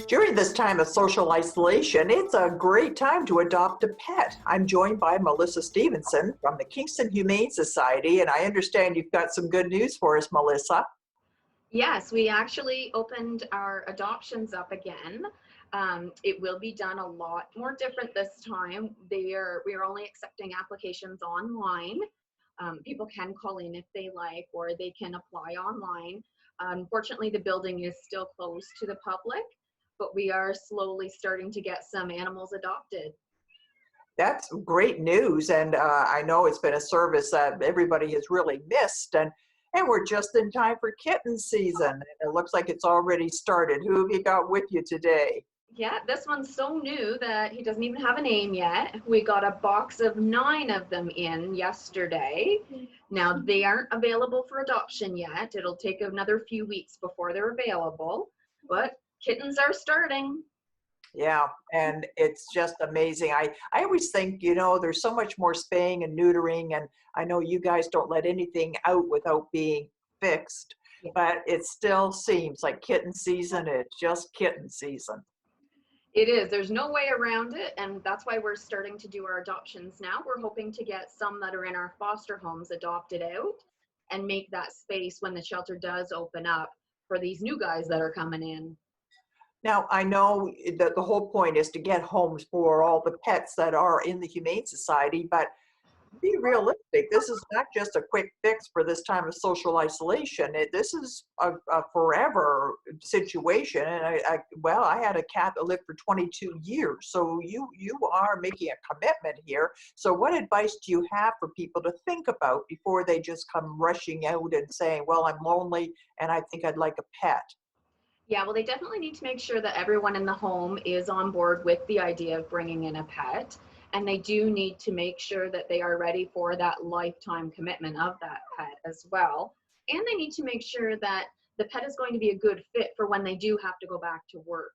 During this time of social isolation, it's a great time to adopt a pet. I'm joined by Melissa Stevenson from the Kingston Humane Society, and I understand you've got some good news for us, Melissa. Yes, we actually opened our adoptions up again. It will be done a lot more different this time. We are only accepting applications online. People can call in if they like, or they can apply online. Unfortunately, the building is still closed to the public, but we are slowly starting to get some animals adopted. That's great news, and I know it's been a service that everybody has really missed, and we're just in time for kitten season. It looks like it's already started. Who have you got with you today? Yeah, this one's so new that he doesn't even have a name yet. We got a box of 9 of them in yesterday. Now, they aren't available for adoption yet. It'll take another few weeks before they're available, but kittens are starting. Yeah, and it's just amazing. I always think, there's so much more spaying and neutering, and I know you guys don't let anything out without being fixed, Yeah. but it still seems like kitten season, it's just kitten season. It is. There's no way around it, and that's why we're starting to do our adoptions now. We're hoping to get some that are in our foster homes adopted out and make that space when the shelter does open up for these new guys that are coming in. Now, I know that the whole point is to get homes for all the pets that are in the Humane Society, but be realistic. This is not just a quick fix for this time of social isolation. This is a forever situation. And I had a cat that lived for 22 years. So you are making a commitment here. So what advice do you have for people to think about before they just come rushing out and saying, well, I'm lonely and I think I'd like a pet? Yeah, well, they definitely need to make sure that everyone in the home is on board with the idea of bringing in a pet. And they do need to make sure that they are ready for that lifetime commitment of that pet as well. And they need to make sure that the pet is going to be a good fit for when they do have to go back to work.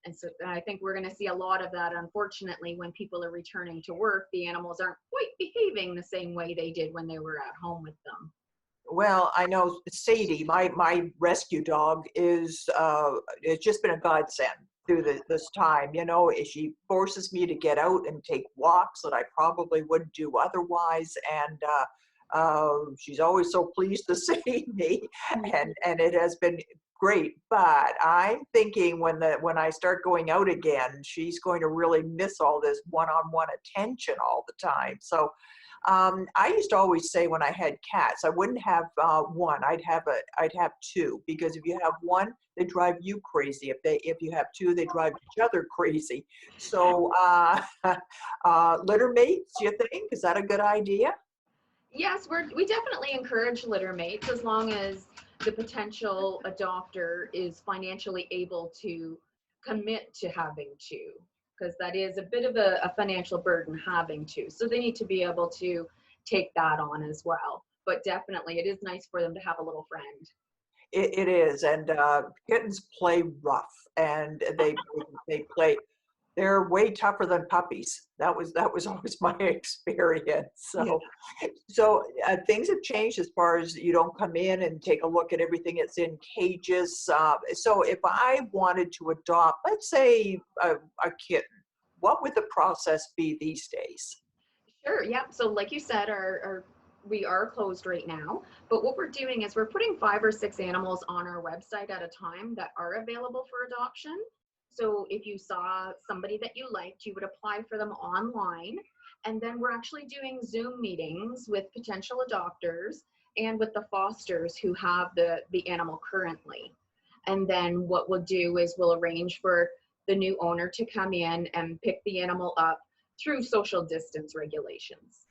And so I think we're going to see a lot of that, unfortunately, when people are returning to work. The animals aren't quite behaving the same way they did when they were at home with them. Well, I know Sadie, my rescue dog, is it's just been a godsend through this time. She forces me to get out and take walks that I probably wouldn't do otherwise, and she's always so pleased to see me, and it has been great. But I'm thinking when I start going out again, she's going to really miss all this one-on-one attention all the time. So I used to always say when I had cats, I wouldn't have one. I'd have two, because if you have one, they drive you crazy. If you have two, they drive each other crazy. So litter mates, you think? Is that a good idea? Yes, we definitely encourage litter mates as long as the potential adopter is financially able to commit to having two, because that is a bit of a financial burden having two. So they need to be able to take that on as well. But definitely, it is nice for them to have a little friend. It is, and kittens play rough, and they play. They're way tougher than puppies. That was always my experience. Yeah. So things have changed as far as you don't come in and take a look at everything that's in cages. So if I wanted to adopt, let's say a kitten, what would the process be these days? Sure. Yeah. So like you said, we are closed right now, but what we're doing is we're putting 5 or 6 animals on our website at a time that are available for adoption. So if you saw somebody that you liked, you would apply for them online. And then we're actually doing Zoom meetings with potential adopters and with the fosters who have the animal currently. And then what we'll do is we'll arrange for the new owner to come in and pick the animal up through social distance regulations.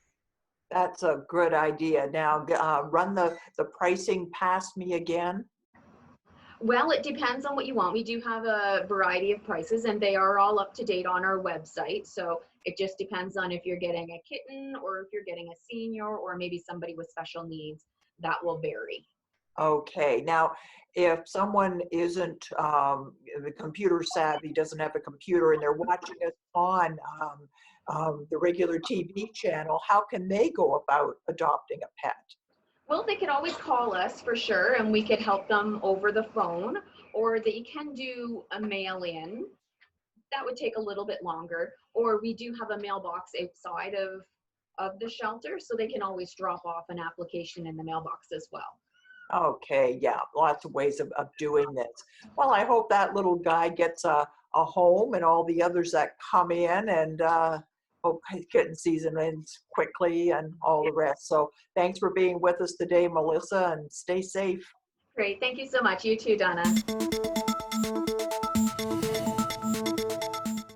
That's a good idea. Now, run the pricing past me again. Well, it depends on what you want. We do have a variety of prices and they are all up to date on our website. So it just depends on if you're getting a kitten or if you're getting a senior or maybe somebody with special needs. That will vary. Okay. Now, if someone isn't the computer savvy, doesn't have a computer, and they're watching us on the regular TV channel, how can they go about adopting a pet? Well, they could always call us for sure, and we could help them over the phone, or they can do a mail-in. That would take a little bit longer. Or we do have a mailbox outside of the shelter, so they can always drop off an application in the mailbox as well. Okay, yeah, lots of ways of doing this. Well, I hope that little guy gets a home and all the others that come in, and hope his kitten season ends quickly and all the rest. So thanks for being with us today, Melissa, and stay safe. Great. Thank you so much. You too, Donna.